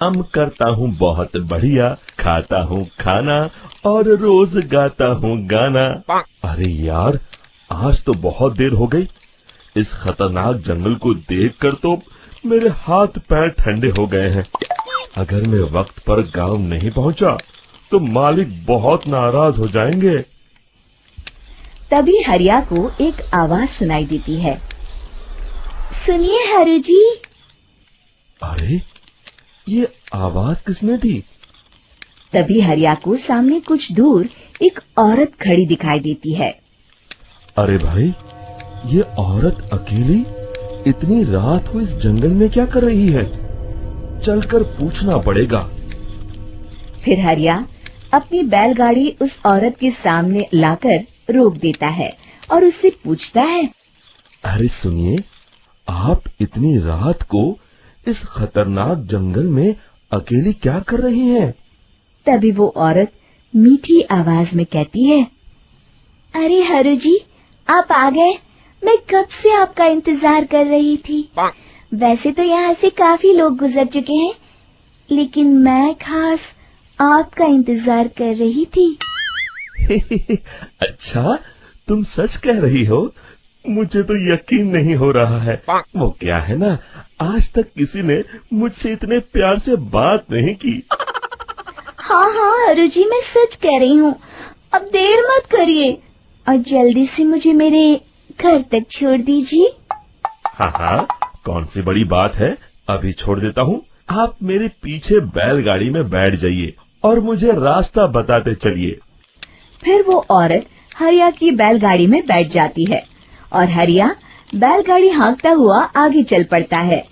काम करता हूँ बहुत बढ़िया, खाता हूँ खाना और रोज गाता हूँ गाना। अरे यार, आज तो बहुत देर हो गई। इस खतरनाक जंगल को देखकर तो मेरे हाथ पैर ठंडे हो गए हैं। अगर मैं वक्त पर गांव नहीं पहुंचा तो मालिक बहुत नाराज हो जाएंगे। तभी हरिया को एक आवाज सुनाई देती है। सुनिए हरु जी। अरे, ये आवाज किसने दी? तभी हरिया को सामने कुछ दूर एक औरत खड़ी दिखाई देती है। अरे भाई, ये औरत अकेली इतनी रात को इस जंगल में क्या कर रही है? चलकर पूछना पड़ेगा। फिर हरिया अपनी बैलगाड़ी उस औरत के सामने लाकर रोक देता है और उससे पूछता है। अरे सुनिए, आप इतनी रात को इस खतरनाक जंगल में अकेली क्या कर रही हैं? तभी वो औरत मीठी आवाज में कहती है। अरे हरु जी, आप आ गए। मैं कब से आपका इंतजार कर रही थी। वैसे तो यहाँ से काफी लोग गुजर चुके हैं, लेकिन मैं खास आपका इंतजार कर रही थी। अच्छा, तुम सच कह रही हो? मुझे तो यकीन नहीं हो रहा है। वो क्या है ना, आज तक किसी ने मुझसे इतने प्यार से बात नहीं की। हाँ हरु जी, मैं सच कह रही हूँ। अब देर मत करिए और जल्दी से मुझे मेरे घर तक छोड़ दीजिए। हाँ, कौन सी बड़ी बात है, अभी छोड़ देता हूँ। आप मेरे पीछे बैलगाड़ी में बैठ जाइए और मुझे रास्ता बताते चलिए। फिर वो औरत हरिया की बैलगाड़ी में बैठ जाती है और हरिया बैलगाड़ी हाँकता हुआ आगे चल पड़ता है।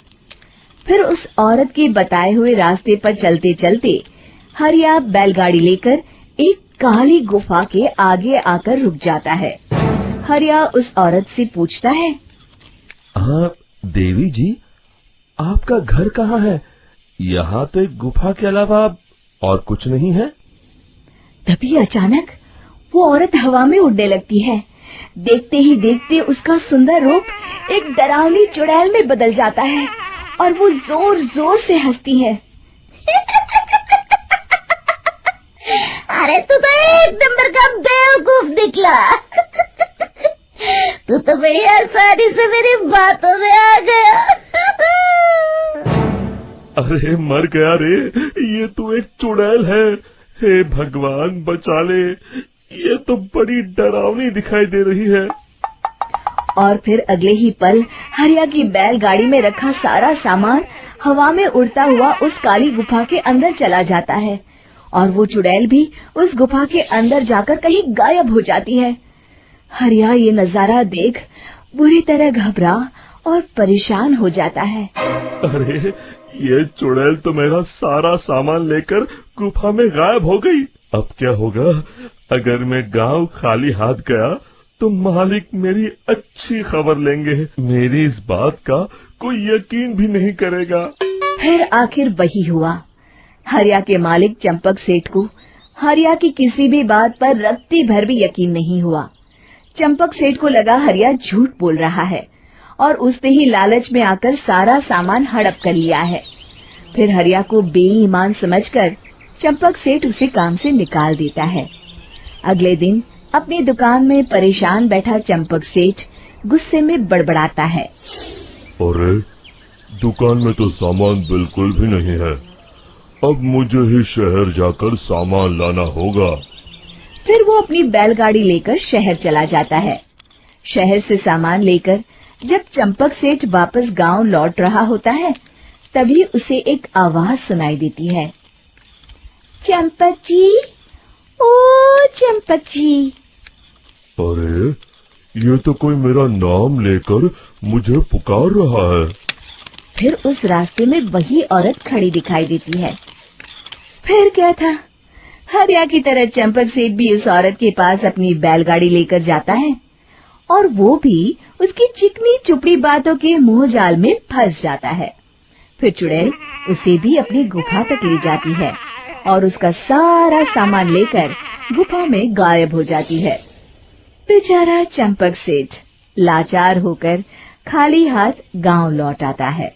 फिर उस औरत के बताए हुए रास्ते पर चलते चलते हरिया बैलगाड़ी लेकर एक काली गुफा के आगे आकर रुक जाता है। हरिया उस औरत से पूछता है। देवी जी, आपका घर कहाँ है? यहाँ तो एक गुफा के अलावा और कुछ नहीं है। तभी अचानक वो औरत हवा में उड़ने लगती है। देखते ही देखते उसका सुंदर रूप एक डरावनी चुड़ैल में बदल जाता है और वो जोर जोर से हंसती है। अरे तू तो एक नंबर का बेवकूफ निकला। तू तो बड़ी आसानी से मेरी बातों में आ गया। अरे मर गया रे, ये तो एक चुड़ैल है। हे भगवान बचा ले, ये तो बड़ी डरावनी दिखाई दे रही है। और फिर अगले ही पल हरिया की बैलगाड़ी में रखा सारा सामान हवा में उड़ता हुआ उस काली गुफा के अंदर चला जाता है और वो चुड़ैल भी उस गुफा के अंदर जाकर कहीं गायब हो जाती है। हरिया ये नजारा देख बुरी तरह घबरा और परेशान हो जाता है। अरे, ये चुड़ैल तो मेरा सारा सामान लेकर गुफा में गायब हो गई। अब क्या होगा? अगर मैं गांव खाली हाथ गया तो मालिक मेरी अच्छी खबर लेंगे। मेरी इस बात का कोई यकीन भी नहीं करेगा। फिर आखिर वही हुआ। हरिया के मालिक चंपक सेठ को हरिया की किसी भी बात पर रत्ती भर भी यकीन नहीं हुआ। चंपक सेठ को लगा हरिया झूठ बोल रहा है और उसने ही लालच में आकर सारा सामान हड़प कर लिया है। फिर हरिया को बेईमान समझकर चंपक सेठ उसे काम से निकाल देता है। अगले दिन अपनी दुकान में परेशान बैठा चंपक सेठ गुस्से में बड़बड़ाता है। अरे, दुकान में तो सामान बिल्कुल भी नहीं है। अब मुझे ही शहर जाकर सामान लाना होगा। फिर वो अपनी बैलगाड़ी लेकर शहर चला जाता है। शहर से सामान लेकर जब चंपक सेठ वापस गांव लौट रहा होता है, तभी उसे एक आवाज सुनाई देती है। चंपक जी, ओ चंपक जी। अरे, ये तो कोई मेरा नाम लेकर मुझे पुकार रहा है। फिर उस रास्ते में वही औरत खड़ी दिखाई देती है। फिर क्या था, हरिया की तरह चंपक सेठ भी उस औरत के पास अपनी बैलगाड़ी लेकर जाता है और वो भी उसकी चिकनी चुपड़ी बातों के मोह जाल में फंस जाता है। फिर चुड़ैल उसे भी अपनी गुफा तक ले जाती है और उसका सारा सामान लेकर गुफा में गायब हो जाती है। बेचारा चंपक सेठ लाचार होकर खाली हाथ गांव लौट आता है।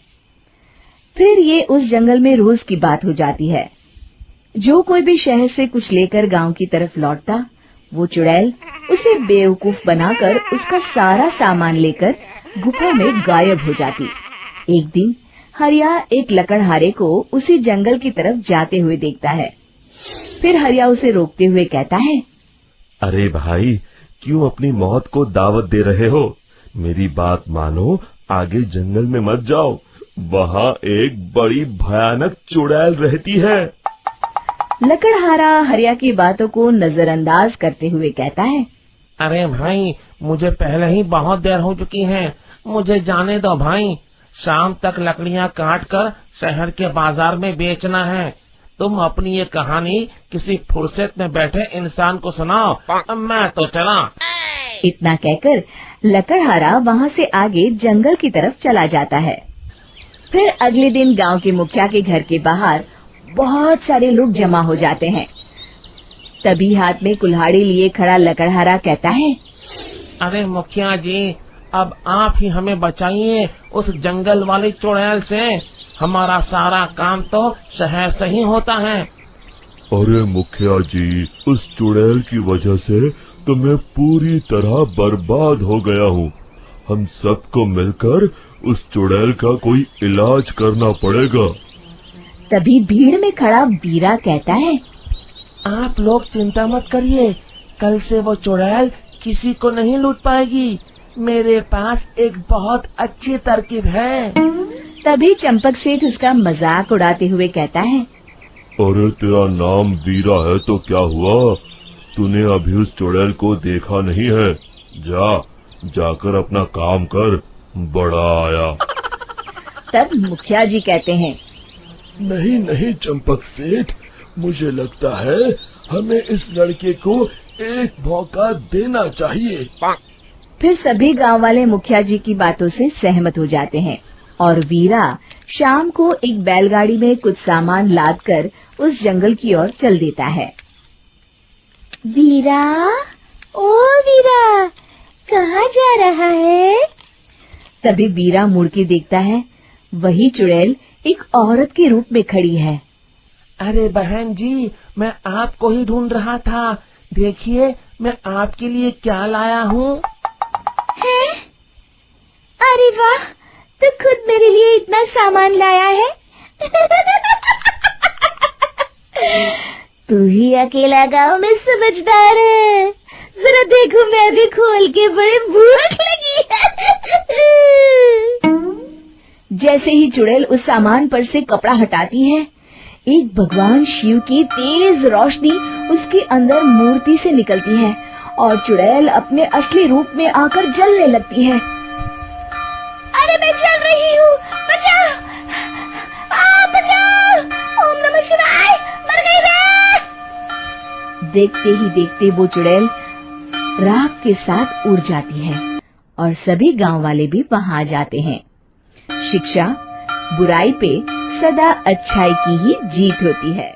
फिर ये उस जंगल में रोज की बात हो जाती है। जो कोई भी शहर से कुछ लेकर गांव की तरफ लौटता, वो चुड़ैल उसे बेवकूफ बनाकर उसका सारा सामान लेकर गुफा में गायब हो जाती। एक दिन हरिया एक लकड़हारे को उसी जंगल की तरफ जाते हुए देखता है। फिर हरिया उसे रोकते हुए कहता है, अरे भाई, क्यों अपनी मौत को दावत दे रहे हो? मेरी बात मानो, आगे जंगल में मत जाओ, वहाँ एक बड़ी भयानक चुड़ैल रहती है। लकड़हारा हरिया की बातों को नजरअंदाज करते हुए कहता है, अरे भाई, मुझे पहले ही बहुत देर हो चुकी है, मुझे जाने दो भाई। शाम तक लकड़ियाँ काट कर शहर के बाजार में बेचना है। तुम अपनी ये कहानी किसी फुर्सत में बैठे इंसान को सुनाओ, मैं तो चला। इतना कहकर लकड़हारा वहाँ से आगे जंगल की तरफ चला जाता है। फिर अगले दिन गांव के मुखिया के घर के बाहर बहुत सारे लोग जमा हो जाते हैं। तभी हाथ में कुल्हाड़ी लिए खड़ा लकड़हारा कहता है, अरे मुखिया जी, अब आप ही हमें बचाइए उस जंगल वाली चुड़ैल से। हमारा सारा काम तो शहर से ही होता है। अरे मुखिया जी, उस चुड़ैल की वजह से तो मैं पूरी तरह बर्बाद हो गया हूँ। हम सबको मिलकर उस चुड़ैल का कोई इलाज करना पड़ेगा। तभी भीड़ में खड़ा बीरा कहता है, आप लोग चिंता मत करिए, कल से वो चुड़ैल किसी को नहीं लूट पाएगी। मेरे पास एक बहुत अच्छी तरकीब है। तभी चंपक सेठ उसका मजाक उड़ाते हुए कहता है, अरे तेरा नाम बीरा है तो क्या हुआ? तूने अभी उस चुड़ैल को देखा नहीं है? जाकर अपना काम कर, बड़ा आया। तब मुखिया जी कहते हैं, नहीं नहीं चंपक सेठ, मुझे लगता है हमें इस लड़के को एक मौका देना चाहिए। फिर सभी गांव वाले मुखिया जी की बातों से सहमत हो जाते हैं और वीरा शाम को एक बैलगाड़ी में कुछ सामान लादकर उस जंगल की ओर चल देता है। वीरा, ओ वीरा, कहाँ जा रहा है? तभी वीरा मुड़ के देखता है, वही चुड़ैल एक औरत के रूप में खड़ी है। अरे बहन जी, मैं आपको ही ढूंढ रहा था। देखिए, मैं आपके लिए क्या लाया हूँ। अरे वाह, तो खुद मेरे लिए इतना सामान लाया है। तू ही अकेला गांव में समझदार है। जरा देखो, मैं भी खोल के, बड़े भूख लगी है। जैसे ही चुड़ैल उस सामान पर से कपड़ा हटाती है, एक भगवान शिव की तेज रोशनी उसके अंदर मूर्ति से निकलती है और चुड़ैल अपने असली रूप में आकर जलने लगती है। अरे मैं जल रही हूँ, बचाओ! बचाओ! ओम नमः शिवाय! मर गई मैं! देखते ही देखते वो चुड़ैल राख के साथ उड़ जाती है और सभी गांव वाले भी वहां आ जाते हैं। शिक्षा बुराई पे सदा अच्छाई की ही जीत होती है।